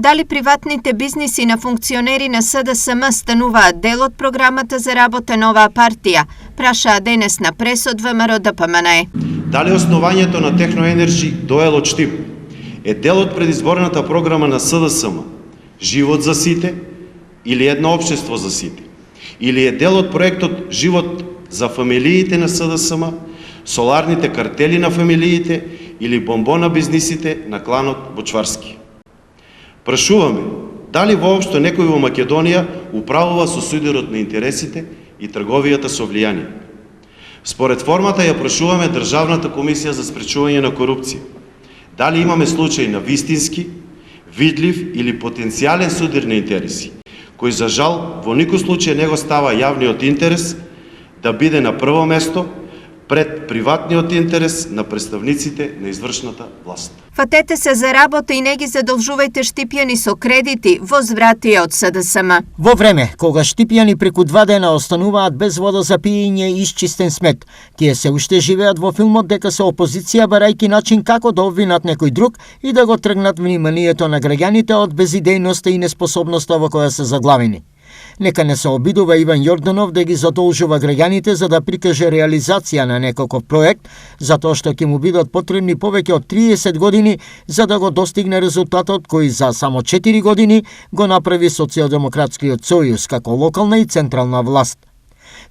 Дали приватните бизниси на функционери на СДСМ стануваат дел од програмата за работа на оваа партија, прашаа денес на пресод ВМРО ДПМНЕ. Дали основањето на Техноенерджи доел од Штип е дел од предизборната програма на СДСМ, живот за сите или едно општество за сите, или е дел од проектот Живот за фамилиите на СДСМ, соларните картели на фамилиите или бомбона бизнисите на кланот Бочварски. Прашуваме, дали воопшто некој во Македонија управува со судирот на интересите и трговијата со влијание. Според формата ја прашуваме Државната комисија за спречување на корупција. Дали имаме случај на вистински, видлив или потенцијален судир на интереси, кој за жал во никој случај не го става јавниот интерес да биде на прво место пред приватниот интерес на представниците на извршната власт. Фатете се за работа и не ги задолжувајте штипјани со кредити, возвратија од СДСМ. Во време кога штипјани преку 2 дена остануваат без вода за пиење и исчистен смет, тие се уште живеат во филмот дека се опозиција барајки начин како да обвинат некој друг и да го тргнат вниманието на граѓаните од безидејноста и неспособноста во која се заглавени. Нека не се обидува Иван Јорданов да ги задолжува граѓаните за да прикаже реализација на некаков проект, затоа што ќе му бидат потребни повеќе од 30 години за да го достигне резултатот кој за само 4 години го направи Социјалдемократскиот сојуз како локална и централна власт.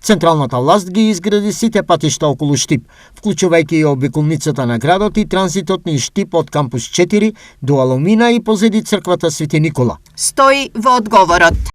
Централната власт ги изгради сите патишта околу Штип, вклучувајќи и обиколницата на градот и транзитот низ Штип од кампус 4 до Алумина и позади црквата Свети Никола. Стои во одговорот.